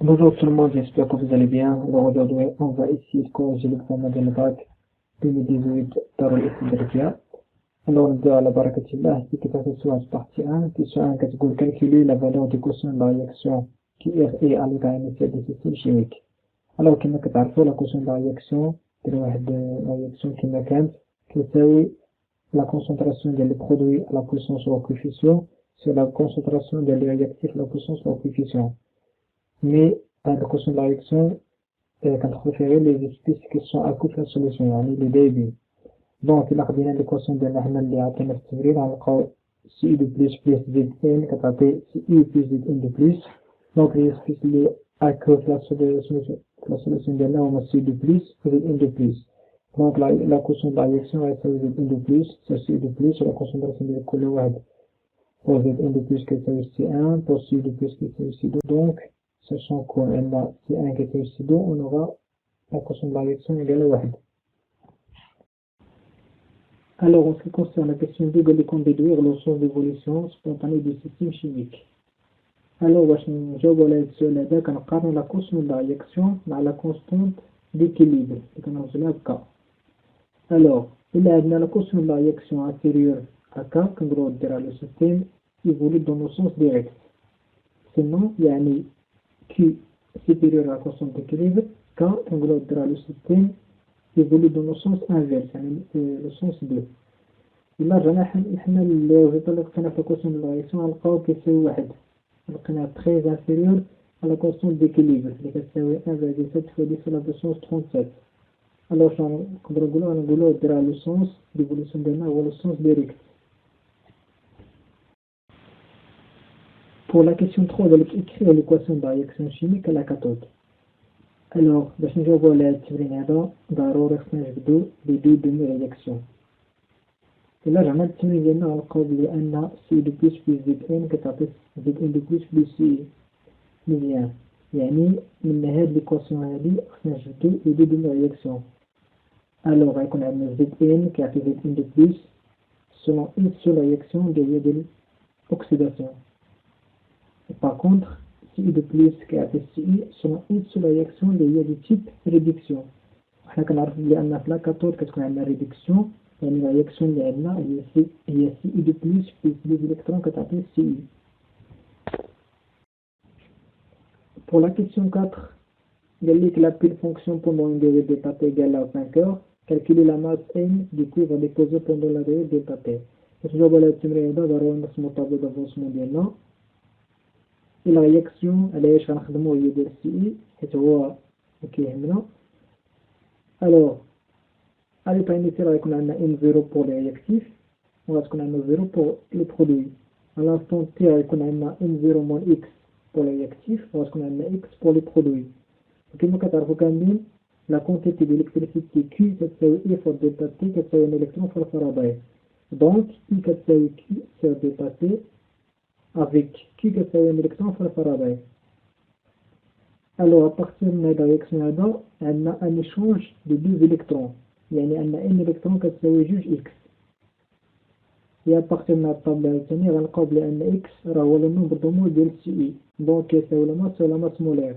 Bonjour tout le monde, j'espère que vous allez bien. Alors aujourd'hui, on va essayer de corriger l'examen de bac 2018 Darul Istidrakya. Alors نبدأ على بركة الله. في كتاب السؤال partie 1. Question 1 كتقول calculer la valeur du quotient de la réaction qui est égale à initiale du système chimique. Alors كما كتعرفوا la quotient de la réaction دير واحد la réaction كما كانت كتساوي la concentration ديال les produits à la puissance au coefficient sur la concentration ديال les réactifs à la puissance au coefficient. Mais la quotient de la réaction كنتخلفيغي لي سبيس كي سون اكو في السوليسيون يعني لي دايبين. دونك الا خدينا لي كوسيون ديالنا حنا اللي عطينا في التمرين غنلقاو سي اي دو بليس بليس زد ان كتعطي سي اي بليس زد ان دو بليس. دونك لي سبيس اللي اكو في السوليسيون ديالنا هما سي دو بليس و زد ان دو بليس. دونك لا كوسيون دو لا رياكسيون غتساوي زد ان دو بليس سي سي دو بليس و لا كونسونطراسيون ديال كل واحد بور زد ان دو بليس كتساوي سي ان بور سي دو بليس كتساوي سي دو. دونك sachant qu'on a C1 qui est aussi 2, on aura la quotient de la réaction égale à 1. Alors, en ce qui concerne la question 2, il faut déduire le sens d'évolution spontanée du système chimique. Alors, باش نجاوبوا على هذا السؤال هذا كنقارنوا la quotient de la réaction مع la constante d'équilibre اللي كنرمزوا لها K. Alors, إلا عندنا la quotient de la réaction inférieure à K كنقدروا نديرها le système évolue dans le sens direct. Sinon, يعني Q supérieur à la constante d'équilibre, K englobe le système évolue dans le sens inverse, le sens 2. إلا رجعنا حنا للريزلت اللي لقينا في الكوسيون ديال الرياكسيون غنلقاو كيساوي واحد، لقينا très inférieur à la constante d'équilibre اللي كتساوي 1,7 fois 10 à la puissance 37. alors نقدرو نقولو ديرها لو سونس ديفولوسيون ديالنا هو لو سونس ديريكت. Pour la question 3, on va écrire l'équation de la réaction chimique à la cathode. Alors, باش نجاوبو على هاد التمرين هذا ضروري خصنا نجبدو لي دو دومي رياكسيون. إلا رجعنا للتمرين ديالنا غنلقاو بلي أن سي دو بليس بليس زد ان كتعطي زد ان دو بليس بليس سي مزيان، يعني من هاد ليكواسيون هادي خصنا نجبدو لي دو دومي رياكسيون. ألوغ غيكون عندنا زد ان كيعطي زد ان دو بليس سولون اون سول رياكسيون اللي هي ديال الأوكسيداسيون. Par contre, CI de plus كيعطي CI selon une seule réaction اللي هي دو تيب ريدكسيون. وحنا كنعرفو بلي أن في لاكاثود كتكون عندنا ريدكسيون، يعني الرياكسيون اللي عندنا هي CI de plus بلس دو إلكترون كتعطي CI. Pour la question 4, قال لك la pile fonction pendant une durée de d'état égale à 5 heures, calculer la masse M du cuivre déposé pendant la durée de d'état. باش نجاوبو على هاد التمرين هذا ضروري نرسمو طابلو دافونسمون ديالنا. la réaction علاش غنخدمو هي ديال سي اي حيت هو كيهمنا. الوغ à l'état initial غيكون عندنا n0 pour les réactifs وغتكون عندنا 0 pour les produits. à l'instant t غيكون عندنا n0 moins x pour les réactifs وغتكون عندنا x pour les produits. وكما كتعرفوا كاملين la quantité d'électricité Q كتساوي E fois delta T كتساوي un électron fois Faraday. donc I كتساوي Q sur delta T avec Q كتساوي un électron fois Faraday. alors à partir de la réaction هذا عندنا un échange de deux électrons، يعني عندنا n électron كتساوي جوج x. et à partir من الطابلة الثانية غنلقاو بلي أن x راه هو لو نومبر دو مول ديال سي اي، دونك كيساوي لا ماس ولا ماس مولير.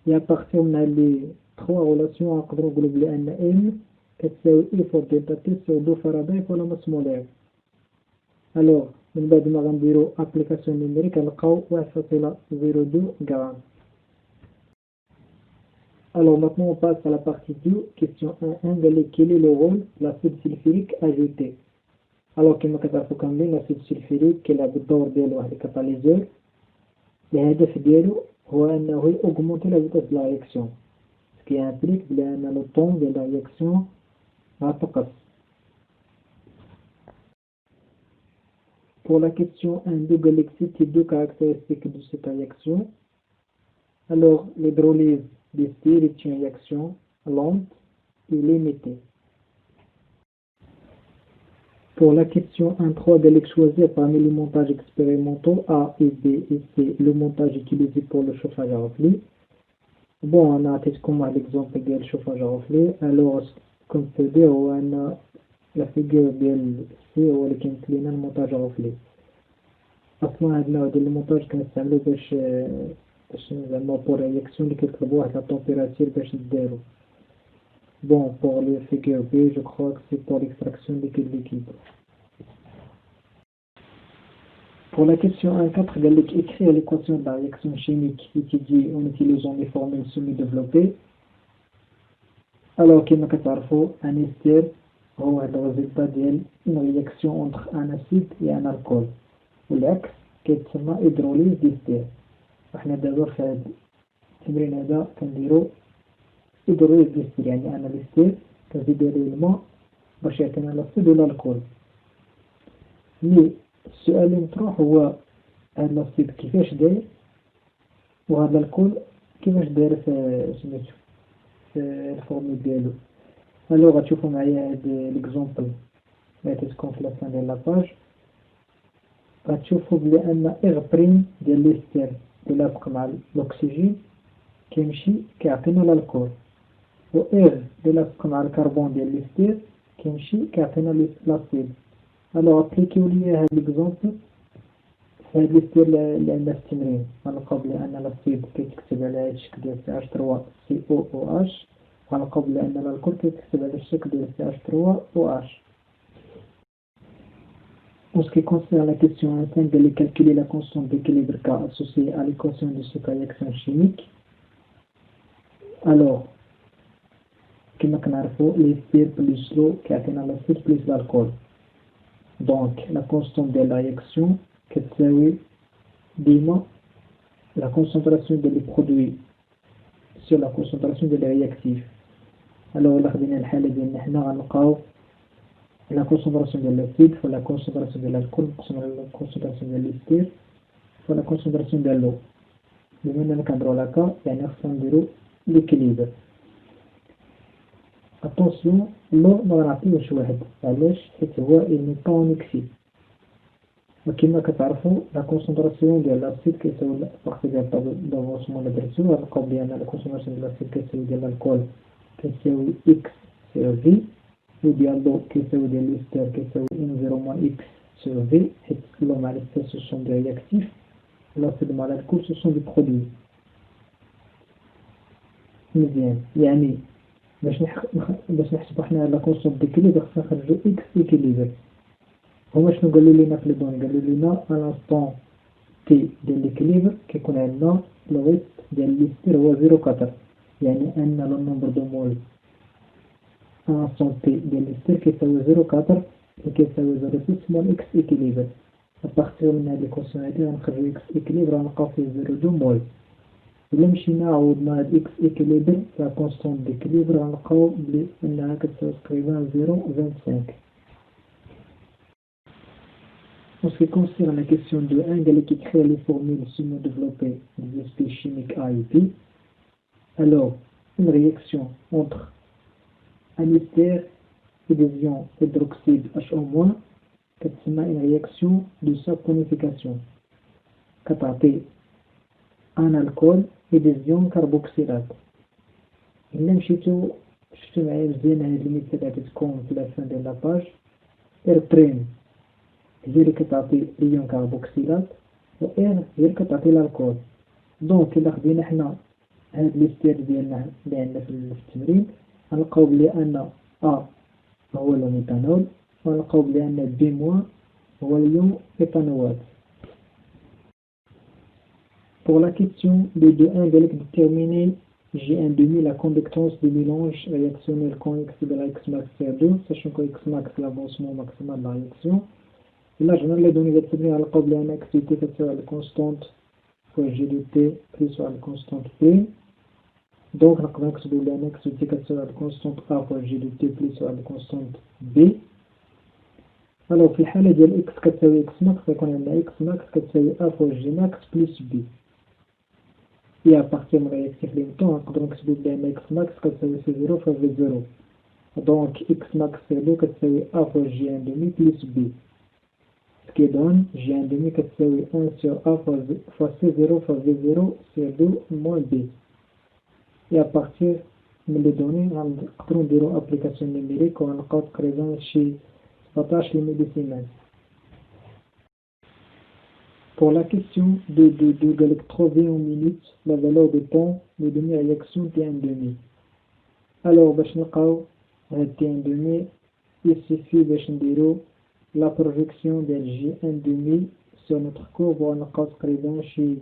et à partir من هاد لي 3 غولاسيون نقدرو نقولو بلي أن m كتساوي e فور دلتا تي سور دو فاراداي فور لا ماس مولير. alors من بعد ما غنديرو ابليكاسيون نيميريك غنلقاو 1,02 غرام. Alors maintenant on passe à la partie 2, question 1. Quel est le rôle de l'acide sulfurique ajouté? Alors كما كتعرفوا كاملين l'acide sulfurique كيلعب الدور ديالو واحد الكاتاليزور، الهدف ديالو هو أنه يأوغمونتي لا فيتاس دو لا رياكسيون، سكي امبليك بلي أن لو طون ديال لا رياكسيون غتنقص. Pour la question 1, قال لك cite deux caractéristiques de cette réaction. Alors l'hydrolyse des styles est une réaction lente et limitée. Pour la question 1.3, قال لك choisir parmi les montages expérimentaux A et B et C le montage utilisé pour le chauffage à reflet. Bon, أنا عطيتكم واحد l'exemple ديال الشوفاج à reflet. alors comme peut dire هو أن la figure ديال C هو اللي كيمثل لينا المونتاج à reflet. أصلا هاد النوع ديال المونتاج كنستعملو باش زعما pour réaction اللي كيطلبوا واحد لا température باش نديرو. Bon, pour le figure B, je crois que c'est pour l'extraction de l'équilibre. Pour la question 1.4, il y a écrire l'équation de la réaction chimique étudiée en utilisant les formules semi-développées. Alors, comme vous un ester هو le résultat d'une réaction entre un acide et un alcool. والعكس كيتسمى hydrolyse d'ester. وحنا دابا في هذا التمرين هذا كنديرو hydrolyse d'ester، يعني أنا الإستير كنزيد عليه الماء باش يعطينا الأسيد ولا الكول. مي السؤال اللي مطروح هو هاد الأسيد كيفاش داير وهذا الكول كيفاش داير في سميتو في الفورمول ديالو. الو غتشوفو معايا هاد ليكزومبل اللي تتكون في لافان ديال لاباج. غتشوفو بلي أن إغ بريم ديال ليستير يلاصق مع الأكسجين كيمشي كيعطينا الألكول، و إغ يلاصق مع الكربون ديال ليستير كيمشي كيعطينا لاسيد. الو ابليكيو ليا هاد ليكزومبل في هاد ليستير اللي عندنا في التمرين. غنلقاو بلي أن لاسيد كيتكتب على هاد الشكل ديال CH3COOH، غنلقاو بلي أن الألكول كيتكتب على الشكل ديال CH3OH. En ce qui concerne la question 5, de calculer la constante d'équilibre K associée à l'équation de cette réaction chimique. Alors, كما كنعرفو l'ester plus l'eau كيعطينا l'acide plus l'alcool. Donc, la constante de la réaction كتساوي ديما la concentration des produits sur la concentration des réactifs. Alors, إلا خدينا الحالة ديالنا حنا غنلقاو la concentration de l'acide fois la concentration de l'alcool la concentration de l'ester fois la concentration de l'eau. بما أننا كنهضرو على كا يعني خصنا نديرو l'équilibre. Attention, l'eau ما غنعطيوش واحد، علاش؟ حيت هو il n'est pas en excès. وكما كتعرفو la concentration ديال l'acide كيساوي الفرق ديال الدافونسمون اللي درتو. غنلقاو بلي أن la concentration de l'acide كيساوي ديال الألكول كيساوي X sur V، وديال l'eau كيساوي ديال l'ester كيساوي N0 moins X sur V، حيت l'eau مع l'ester ce sont des réactifs، l'acide مع l'alcool ce sont des produits. مزيان، يعني باش نحسبو حنا لا كونستونت ديكيليبر خصنا نخرجو إكس إكيليبر. هما شنو قالو لينا في لي دوني؟ قالو لينا ألانستون تي ديال ليكيليبر كيكون عندنا الغيط ديال ليستير هو 0.4، يعني أن لو نومبر دو مول ألانستون تي ديال ليستير كيساوي 0.4 اللي كيساوي 0.6 مول إكس إكيليبر. أبارتيغ من هاد ليكواسيون هادي غنخرجو إكس إكيليبر غنلقاو فيه 0.2 مول. إلا مشينا عوضنا هاد إكس إكيليبر لا كونستونت ديكيليبر غنلقاو بلي أنها كتساوي تقريبا 0.25. En ce qui concerne la question de 1, قالك écrire les formules semi-développées des aspects chimiques A et B. Alors, une réaction entre un ester et des ions hydroxyde HO- كتسمى une réaction de saponification كتعطي un alcool et des ions carboxylates. إلا مشيتو شفتو معايا مزيان هاد المثال غادي تكون في لافان ديال لاباج. إر بريم هي اللي كتعطي ليون كاربوكسيلات و إر هي اللي كتعطي الألكول. دونك إلا خدينا حنا هاد ليستير ديالنا اللي عندنا في التمرين غنلقاو بلي أن أ هو الميثانول ونلقاو بلي أن بي موان هو اليون إيثانوات. Pour la question de 2.1, déterminer G1,5 la conductance du mélange réactionnel quand X égale à X max R2, sachant que X max est l'avancement maximal de la réaction. Et là, je vais les données d'être à la de X de T sur la constante fois G de T plus sur la constante P. Donc, la connexion de X de T sur la constante A fois G de T plus sur la constante B. Alors, في الحالة ديال X كتساوي X max فيكون عندنا X max كتساوي A fois G max plus B. Et à partir de réactif limitant, donc c'est bien X max كتساوي C0 fois V0. Donc X max c'est 2 كتساوي A fois G1,5 plus B. Ce qui donne G1,5 كتساوي 1 sur A fois C0 fois V0 sur 2 moins B. Et à partir de les données, غنقدروا نديروا application numérique وغنلقاو تقريبا شي 17 لميليسيمان. pour la question de trouver en minutes la valeur de temps de demi-réaction T1,5. Alors, باش نلقاو هاد T1,5 il suffit باش نديرو la projection ديال J1,5 sur notre courbe ونلقاو تقريبا شي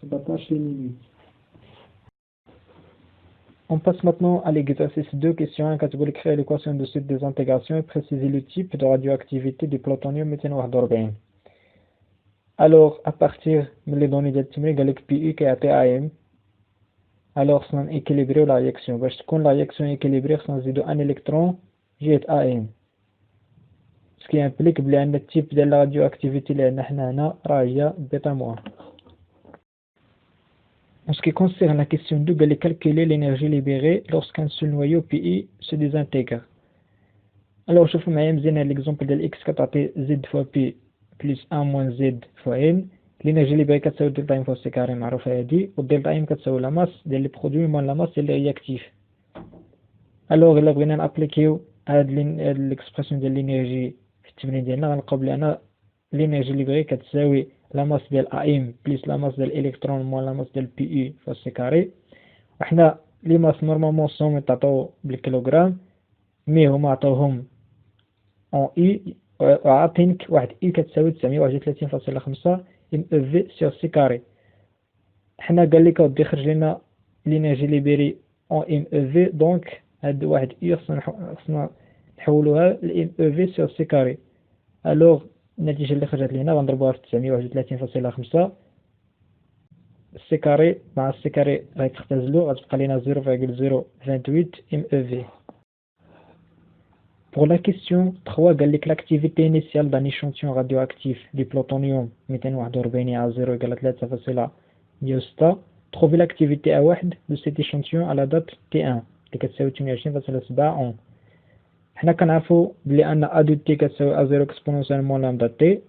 17 minutes. On passe maintenant à l'exercice 2, question 1, catégorie créer l'équation de cette désintégration et préciser le type de radioactivité du plutonium 241. Alors, à partir des données de التمرين قال لك PI كيعطي AM. Alors, خصنا équilibrer la réaction. باش تكون la réaction équilibrée خصنا نزيدو un électron جهة AM. Ce qui implique بلي le type de la radioactivité اللي عندنا حنا هنا راه هي بيتا موان. En ce qui concerne la question 2, il calculer l'énergie libérée lorsqu'un seul noyau PI se désintègre. Alors, je vais l'exemple de x qui est z fois p plus 1 moins z fois n. L'énergie libérée est delta m fois c carré, ou delta m est la masse des produits moins la masse des réactifs. Alors, il a appliqué l'expression de l'énergie l'énergie libérée est la masse de l'AM plus la masse de l'électron moins la masse de l'PI fois C carré. وحنا les masses normalement sont متعطوا بالكيلوغرام مي هما عطاوهم en I وعاطينك واحد I كتساوي 931.5 MeV sur C carré. حنا قال لك غادي يخرج لنا l'énergie libérée en MeV donc هاد واحد I خصنا نحولوها ل MeV sur C carré. alors النتيجة اللي خرجت لنا غنضربوها في 931.5 سي كاري مع سي كاري غيتختزلو غتبقى لنا 0,028 MeV. Pour la question 3 قال لك l'activité initiale d'un échantillon radioactif du plutonium 241 à 0 égale 3,6 trouver l'activité A1 de cet échantillon à la date T1 اللي كتساوي 28.7 عام. حنا كنعرفوا بلي ان A de T كتساوي A0 exponentiellement lambda T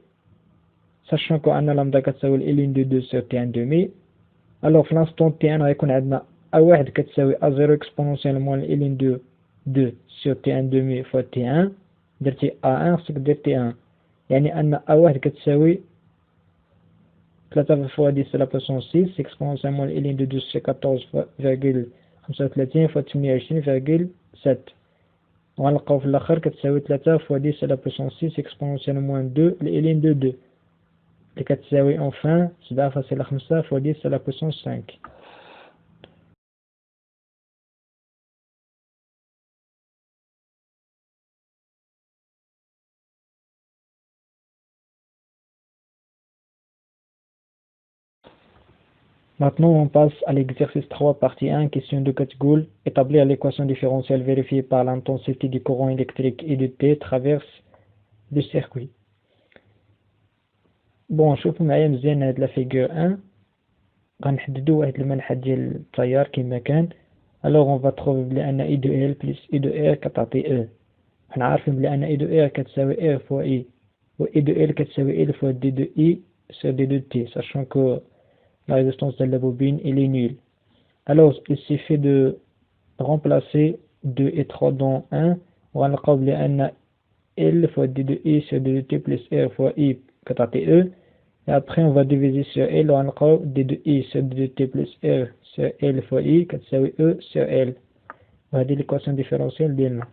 sachant que ان lambda كتساوي L de 2 sur T1,5. alors في l'instant T1 غيكون عندنا A1 كتساوي A0 exponentiellement L de 2 sur T1,5 fois T1 درتي A1 خصك دير T1 يعني ان A1 كتساوي 3 fois 10 à la puissance 6 exponentiellement L de 2 sur 14,35 fois 28,7 وغنلقاو في الاخر كتساوي 3 fois 10 à la puissance 6 exponentiellement 2 لإلين de 2 اللي كتساوي enfin 7.5 fois 10 à la puissance 5. Maintenant, on passe à l'exercice 3, partie 1, question de catégorie. Établir l'équation différentielle vérifiée par l'intensité du courant électrique et de T traverse le circuit. Bon, شوفوا معايا مزيان هاد la figure 1. غنحددو واحد المنحى ديال التيار كما كان. Alors on va trouver بلي أن I de L plus I de R كتعطي E. حنا عارفين بلي أن I de R كتساوي R fois I و I de L كتساوي L fois D de I sur D de T, sachant que la résistance de la bobine elle est nulle. Alors il suffit de remplacer 2 et 3 dans 1. On va le أن L fois D de I sur D de T plus R fois I كتعطي E. Et après on va diviser sur L on va D de I sur D de T plus R sur L fois I كتساوي E sur L. وهذه l'équation différentielle ديالنا.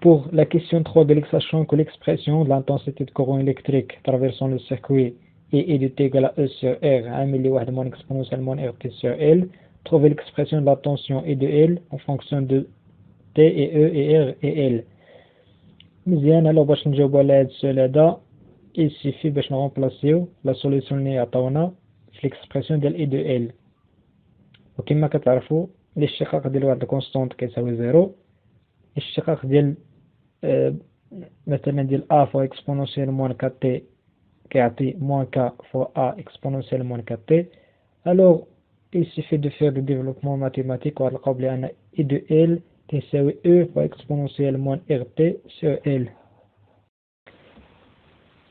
Pour la question 3 sachant que l'expression de l'intensité de courant électrique traversant le circuit et I de T égale à E sur R عامل لواحد moins exponentiellement RT sur L, trouver l'expression de la tension I de L en fonction de T et E et R et L. مزيان alors باش نجاوبو على هاد السؤال هذا il suffit باش نغومبلاسيو لا سوليسيون اللي عطاونا في l'expression ديال I de L. وكما كتعرفوا الاشتقاق ديال واحد الكونستانت كيساوي 0 الاشتقاق ديال مثلا ديال A fois exponentiellement 4T كيعطي moins K fois A exponentiellement 4T. alors il suffit de faire le développement mathématique وغنلقاو بلي أن I de L تساوي E fois exponentiellement RT sur L.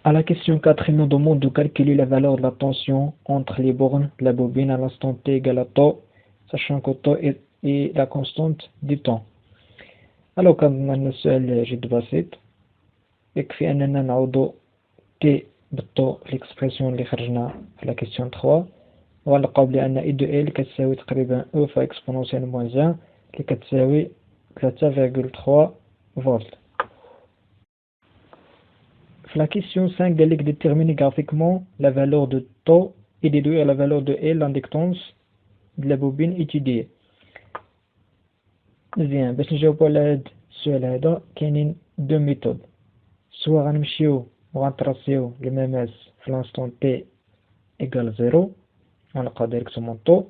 À la question 4, il nous demande de calculer la valeur de la tension entre les bornes de la bobine à l'instant T égale à tau, sachant que tau est la constante du temps. Alors كان السؤال جد بسيط يكفي أننا نعوض T بالطو l'expression اللي خرجنا في la question 3 وغنلقاو بلي اي دو ال كتساوي تقريبا او فوا اكسبونونسيال موان 1 اللي كتساوي 3,3 فولت. في la question 5 قال لك déterminer graphiquement la valeur de taux et déduire la valeur de L l'inductance de la bobine étudiée. مزيان باش نجاوبو على هاد السؤال هذا كاينين دو ميثود، سوا غنمشيو وغنطراسيو المماس في لانستون تي ايكال 0 غنلقاو ديريكتومون طو،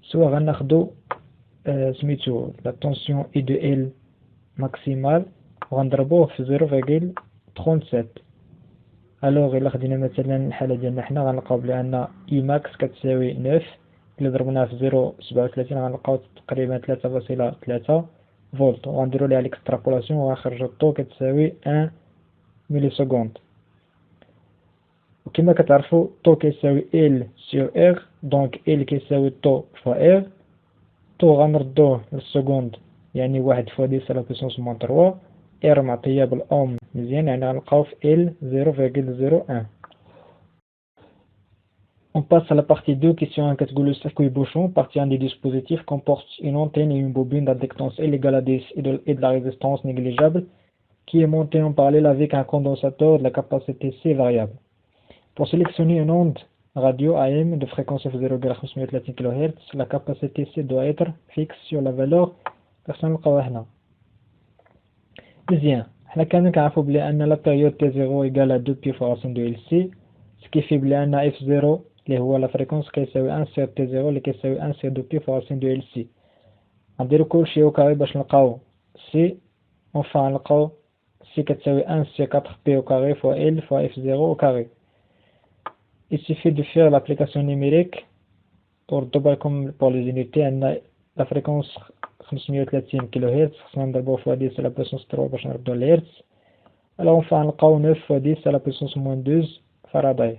سوا غناخدو سميتو لا طونسيون اي دو ال ماكسيمال وغنضربوه في 0.37. الوغ الا خدينا مثلا الحالة ديالنا حنا غنلقاو بلي ان اي ماكس كتساوي 9، الا ضربناها في 0.37 غنلقاو تقريبا 3.3 فولت، وغنديرو ليها ليكسترابولاسيون وغنخرجو الطو كتساوي 1 ملي سكوند. وكما كتعرفوا طو كيساوي ال سور ار، دونك ال كيساوي طو فوا ار، طو غنردوه للسكوند يعني 1 فوا 10 على بويسونس موان 3، ار معطيه بالاوم مزيان يعني غنلقاو في ال 0.01. On passe à la partie 2, question 1 catégorie le circuit bouchon. Partie 1 des dispositifs comporte une antenne et une bobine d'indictance L égale à 10 et de la résistance négligeable qui est montée en parallèle avec un condensateur de la capacité C variable. Pour sélectionner une onde radio AM de fréquence f0,530 kHz, la capacité C doit être fixe sur la valeur personne نلقاوها هنا. مزيان حنا كاملين كنعرفو بلي ان لا période T0 égale à 2 pi fois racine de LC، ce qui fait بلي ان f0 اللي هو لا فريكونس كيساوي 1 سير T0 اللي كيساوي 1 سير 2 pi fois racine de LC. غنديرو كلشي او كاري باش نلقاو C، enfin نلقاو C كتساوي 1 سير 4 pi au carré fois L fois f0 au carré. Il suffit de faire l'application numérique pour comme pour les unités. La fréquence 530 kHz خصنا نضربو fois 10 à la puissance 3 باش نردو الهرتز. Alors enfin نلقاو 9 fois 10 à la puissance moins 12 faraday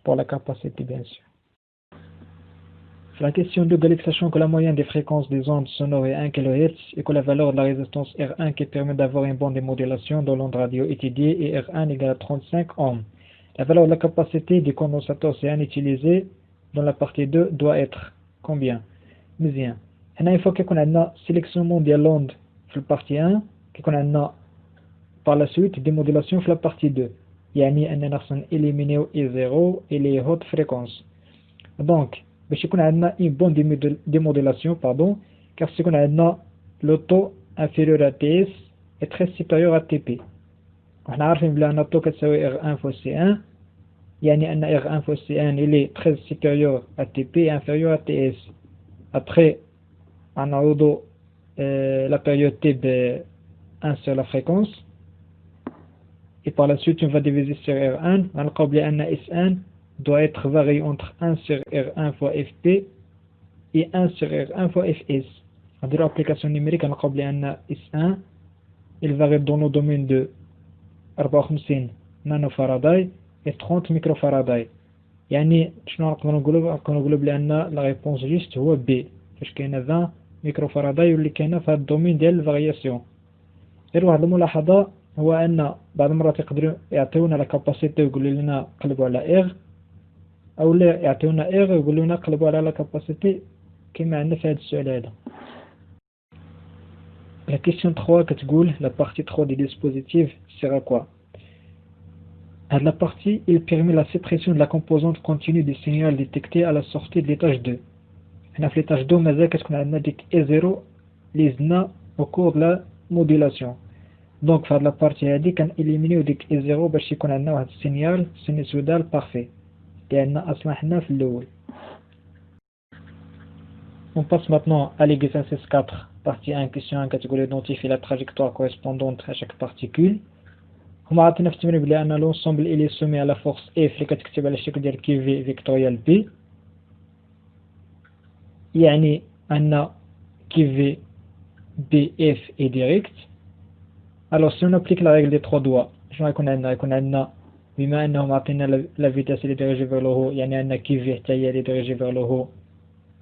pour la capacité bien sûr. La question 2 sachant que la moyenne des fréquences des ondes sonores est 1 kHz et que la valeur de la résistance R1 qui permet d'avoir une bonne démodulation dans l'onde radio étudiée est R1 égale à 35 ohms. La valeur de la capacité du condensateur C1 utilisé dans la partie 2 doit être combien? مزيان هنا il faut كيكون عندنا sélectionnement ديال l'onde في البارتي 1 كيكون عندنا par la suite démodulation في la partie 2 يعني أننا خصنا éliminer I0 et les hautes fréquences. donc باش يكون عندنا une bonne démodulation car يكون عندنا le taux inférieur à TS est très supérieur à TP. وحنا عارفين بلي أن الطو كتساوي R1 fois C1 يعني أن R1 fois C1 il est très supérieur à TP et inférieur à TS. Après غنعوضو la période T ب 1 sur la fréquence et par la suite on va diviser sur R1 غنلقاو بلي أن S1 doit être varié entre 1 sur R1 fois Fp et 1 sur R1 fois Fs. غنديرو application numérique غنلقاو بلي أن S1 il varie dans le domaine de 54 نانوفاراداي et 30 ميكروفاراداي. يعني شنو نقدروا نقولوا بلي ان لا ريبونس جيست هو بي فاش كاينه 20 ميكروفاراداي واللي كاينه في هذا الدومين ديال الفارياسيون. غير واحد الملاحظه هو ان بعض المرات يقدروا يعطيونا لا كاباسيتي ويقولوا لنا قلبوا على اغ، او لا يعطيونا اغ ويقولوا لنا قلبوا على لا كاباسيتي كما عندنا في هذا السؤال هذا. La question 3 كتقول la partie 3 des dispositifs sert à quoi? La partie, il permet la suppression de la composante continue du signal détecté à la sortie de l'étage 2. Dans l'étage 2, مازال كتكون عندنا ديك E0 اللي زدنا au cours de la modulation. Donc في هاد la partie هادي كنإليمينيو ديك E0 باش يكون عندنا واحد السينيال سينوسويدال بارفي اللي عندنا أصلا حنا في الأول. On passe maintenant à l'exercice 4, partie 1, question 1 كتقول identifier la trajectoire correspondante à chaque particule. هما عطينا في التمرين بلي أن لونسومبل إلي سومي على فورس F اللي كتكتب على الشكل ديال كي في فيكتوريال بي، يعني أن كي في بي اف اي ديريكت. الوغ سي اون ابليك لا ريغل دي 3 دوا شنو غيكون عندنا؟ غيكون عندنا بما أنهم عطينا لا فيتاس اللي ديريجي فيغ لو هو يعني أن كي في حتى هي اللي ديريجي فيغ لو هو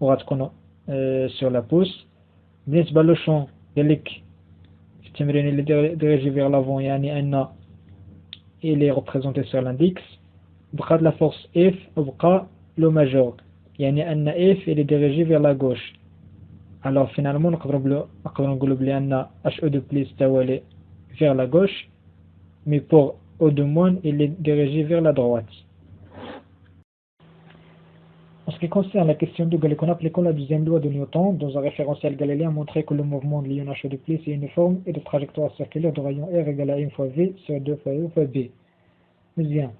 وغتكون سور لا بوس. بالنسبة لو شون ديالك في التمرين اللي ديريجي فيغ لافون يعني أن il est représenté sur l'index. بقى de la force F وبقى le majeur يعني أن F il est dirigé vers la gauche. Alors finalement نقدروا نقولوا بلي أن HE de plus تولي vers la gauche, mais pour O de moins il est dirigé vers la droite. En ce qui concerne la question de Galilée, en appliquant la deuxième loi de Newton dans un référentiel galilien, montré que le mouvement de l'ion HE de plus est uniforme et de trajectoire circulaire de rayon R égale à 1 fois V sur 2 fois E fois B. Bien.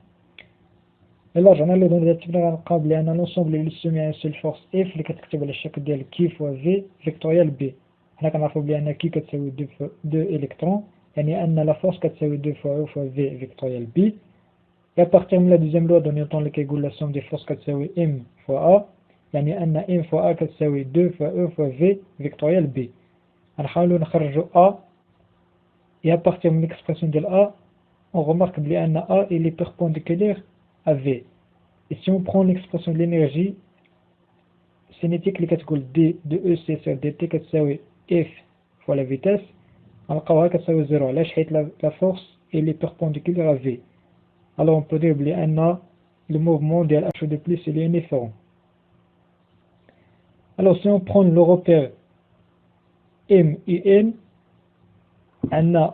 Alors, j'en ai le donné d'attribuer بلأن l'ensemble اللي soumis à une seule force F اللي كتكتب على الشكل ديال Q fois V vectoriel B. حنا كنعرفوا بلأن Q كتساوي 2 électrons يعني أن la force كتساوي 2 fois E fois V vectoriel B. Et à partir de la deuxième loi de Newton اللي كيقول la somme des forces كتساوي M fois A يعني أن M fois A كتساوي 2 fois E fois V vectoriel B. غنحاولوا نخرجوا A et à partir de l'expression de A on remarque بلأن A il est perpendiculaire à V. Et si on prend l'expression de l'énergie cinétique اللي كتقول D de EC sur dt كتساوي F fois la vitesse غنلقاوها كتساوي 0 علاش حيت la force elle est perpendiculaire à V. Alors on peut dire بلأن le mouvement de H de plus il est uniforme. Alors si on prend le repère M et N,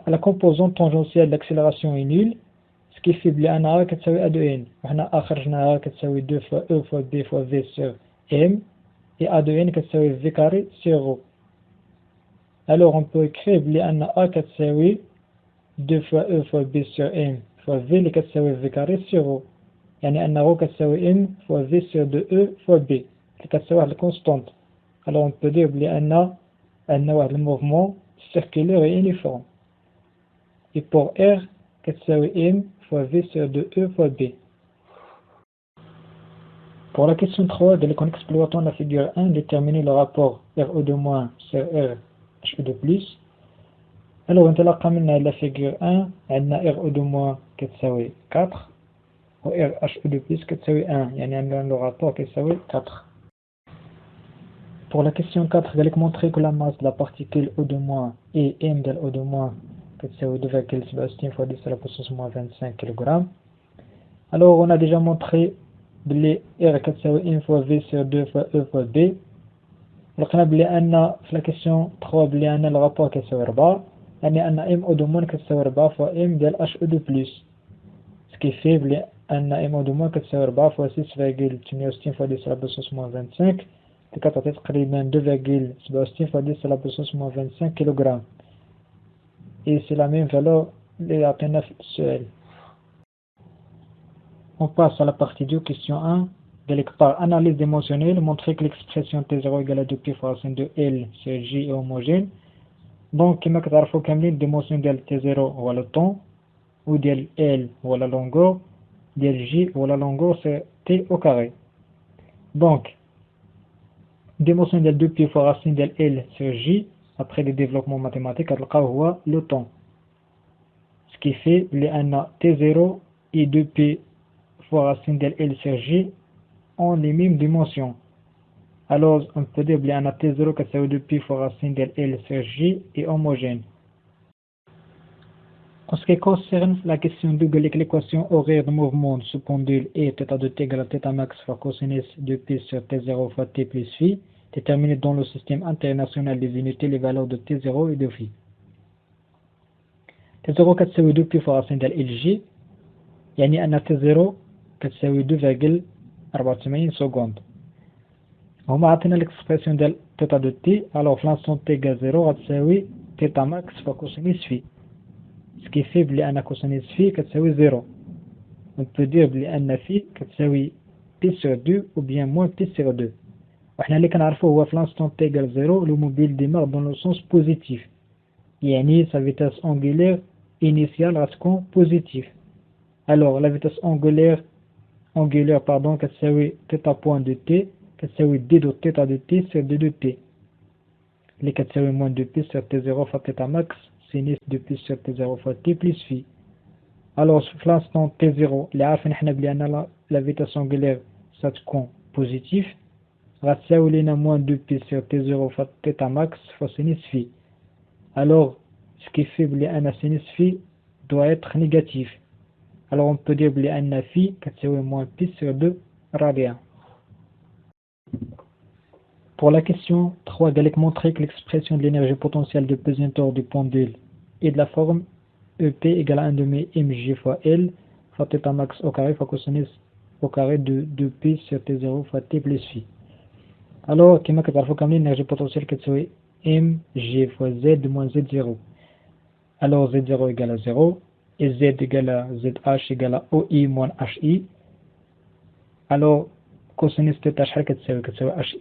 la composante tangentielle d'accélération est nulle, ce qui fait بلأن A كتساوي A de N. وحنا A خرجناها كتساوي 2 fois E fois B fois V sur M et A de N كتساوي V carré sur ρ. Alors on peut écrire بلأن A كتساوي 2 fois E fois B sur M fois V اللي كتساوي V carré sur ρ. يعني أن ρ كتساوي M fois V sur 2E fois B اللي كتساوي واحد الكونستانت. Alors on peut dire بلأن واحد الموفمون circulaire et uniforme. Et pour R كتساوي M fois V sur 2E fois B. Pour la question 3, en exploitant la figure 1, déterminer le rapport RE de moins sur RHE de plus. Alors, انطلاقا من la figure 1, عندنا RE de moins كتساوي 4 و RHE de plus كتساوي 1 يعني عندنا le rapport كتساوي 4. Pour la question 4, il a montré que la masse de la particule O de moins et M de O de moins كتساوي 2,7 fois 10 à la puissance moins 25 kg. Alors, on a déjà montré بلي R كتساوي M fois V sur 2 fois E fois B. لقينا بلي أن في la question 3 بلي أن le rapport كتساوي 4 يعني أن M O de moins كتساوي 4 fois M ديال HE de plus. Ce qui fait بلي أن M O de moins كتساوي 4 fois 6,68 fois 10 à la puissance moins 25 اللي كتعطي تقريبا 2,67 fois 10 à la puissance moins 25 kg. Et c'est la même valeur اللي عطينا في السؤال. On passe à la partie 2, question 1. Par analyse dimensionnelle, montrer que l'expression T0 égale à 2π fois racine de L sur J est homogène. Donc, كما كتعرفوا كاملين الديمونسيون ديال T0 هو le temps, ou ديال L هو la longueur, ديال J هو la longueur c'est T au carré. Donc, dimension ديال 2π fois racine de L sur J, après les développements mathématiques, كتلقاو هو le temps. Ce qui fait لأن T0 et 2π fois racine de L sur J ont les mêmes dimensions. Alors, on peut dire que T0 كتساوي 2π fois racine de L sur J est homogène. En ce qui concerne la question de l'équation horaire de mouvement de ce pendule est θ de t égale à θ max fois cosinus 2π sur T0 fois t plus phi, déterminer dans le système international des unités les valeurs de T0 et de phi. T0 كتساوي 2π fois racine de LJ يعني أن T0 كتساوي 2,84 secondes. هما عطينا l'expression ديال θ de t, alors في l'instant t égale 0 غتساوي θ max fois cosinus phi. Ce qui fait بلي cosinus phi كتساوي 0. On peut dire بلي phi كتساوي p sur 2 ou bien moins p sur 2. وحنا اللي كنعرفوه هو في l'instant t égale 0 le mobile démarre dans le sens positif. يعني sa vitesse angulaire initiale غتكون positive. Alors la vitesse angulaire كتساوي θ point de t كتساوي d de θ de t sur d de t اللي كتساوي moins 2π sur t0 fois θ max sinus 2π sur t0 fois t plus phi. Alors في l'instant t0 اللي عارفين حنا بلي أن la vitesse angulaire ستكون positive غتساوي لنا moins 2π sur t0 fois θ max fois sinus phi. Alors ce qui fait بلي أن sinus phi doit être négatif. Alors on peut dire بأن phi كتساوي moins pi sur 2 radian. Pour la question 3, Galec montrer que l'expression de l'énergie potentielle de pesanteur du pendule est de la forme EP égale à 1 demi mg fois L fois θ max au carré fois cosinus au carré de 2p sur T0 fois T plus phi. Alors, كما كتعرفوا كاملين l'énergie potentielle كتساوي mg fois z moins z0. Alors z0 égale à 0 et z égale à zh égale à oi moins hi. Alors cosinus θ شحال كتساوي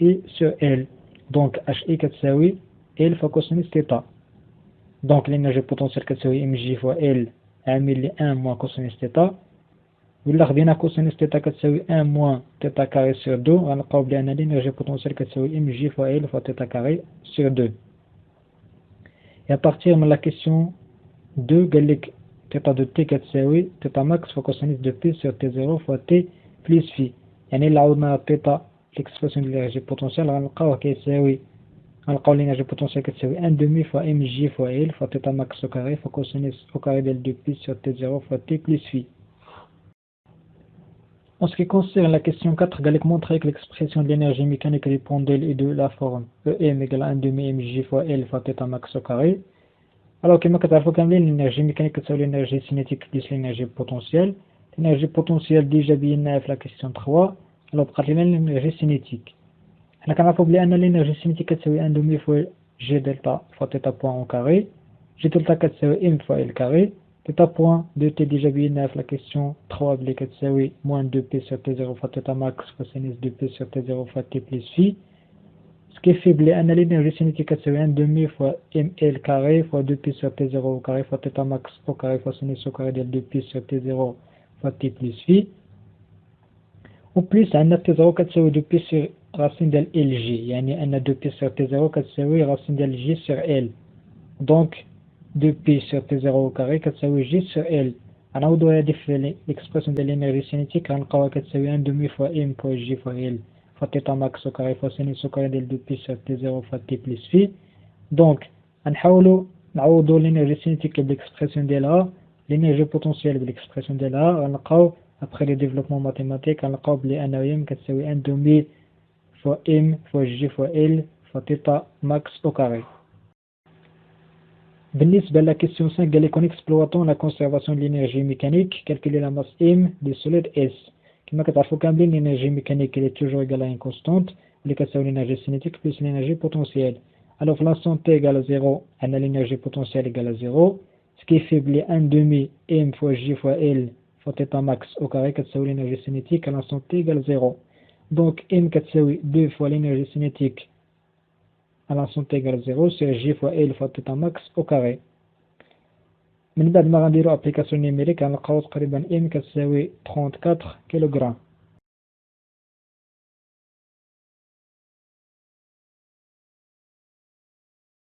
hi sur L. Donc hi كتساوي L fois cosinus θ. Donc l'énergie potentielle كتساوي mg fois L عامل لي 1 moins cosinus θ. ولا خدينا cosinus θ كتساوي 1 moins θ carré sur 2 غنلقاو بلي l'énergie potentielle كتساوي mg fois L fois θ carré sur 2. Et à partir de la question 2 قال لك θ de t كتساوي θ max fois cosinus de p sur t0 fois t plus phi. يعني إلا عوضنا θ l'expression de l'énergie potentielle غنلقاوه كيساوي غنلقاو l'énergie potentielle كتساوي 1 demi fois mg fois L fois θ max au carré fois cosinus au carré de 2pi sur t0 fois t plus phi. En ce qui concerne la question 4, Galec montrer que l'expression de l'énergie mécanique du pendule est de la forme EM égale 1 demi mg fois L fois θ max au carré. Alors, كما كتعرفوا كاملين l'énergie mécanique كتساوي l'énergie cinétique plus l'énergie potentielle. L'énergie potentielle déjà بيناها في la question 3. Alors بقات لنا l'énergie cinétique. حنا كنعرفوا بلي ان l'énergie cinétique كتساوي 1 demi fois G delta fois θ point au carré. G delta كتساوي M fois L carré. θ point de t déjà بيناها في la question 3 بلي كتساوي moins 2p sur t0 fois θ max cosinus 2p sur t0 fois t plus phi. Ce qui fait بلي ان l'énergie cinétique كتساوي 1 demi fois ml carré fois 2p sur t0 au carré fois θ max au carré fois sinus au carré de 2p sur t0 fois t plus phi. Au plus عندنا t0 كتساوي 2p sur racine ديال lg يعني ان 2p sur t0 كتساوي racine ديال g sur l. Donc 2p sur t0 au carré كتساوي g sur l. غنعوضو هادي في l'expression ديال l'énergie cinétique غنلقاوها كتساوي 1 demi fois m fois g fois l fois θ max au carré fois sinus au carré ديال 2p sur t0 fois t plus phi. Donc غنحاولو نعوضو l'énergie cinétique بالexpression ديالها l'énergie potentielle بالexpression ديالها غنلقاو après le développement mathématique غنلقاو بلي انها m كتساوي 1 demi fois m fois g fois l fois θ max au carré. بالنسبة à la question 5 قال لك en exploitant la conservation de l'énergie mécanique calculer la masse m du solide S. كما كتعرفوا كاملين l'énergie mécanique elle est toujours égale à une constante اللي كتساوي l'énergie cinétique plus l'énergie potentielle. Alors l'instant t égale à 0 on a l'énergie potentielle égale à 0 ce qui fait بلي 1 demi m fois g fois l fois θ max au carré كتساوي l'énergie cinétique à l'instant t égale 0. Donc m كتساوي 2 fois l'énergie cinétique à l'instant t égale 0 c'est g fois L fois θ max au carré. من بعد ما غنديرو application numérique غنلقاو تقريبا m كتساوي 34 كيلوغرام.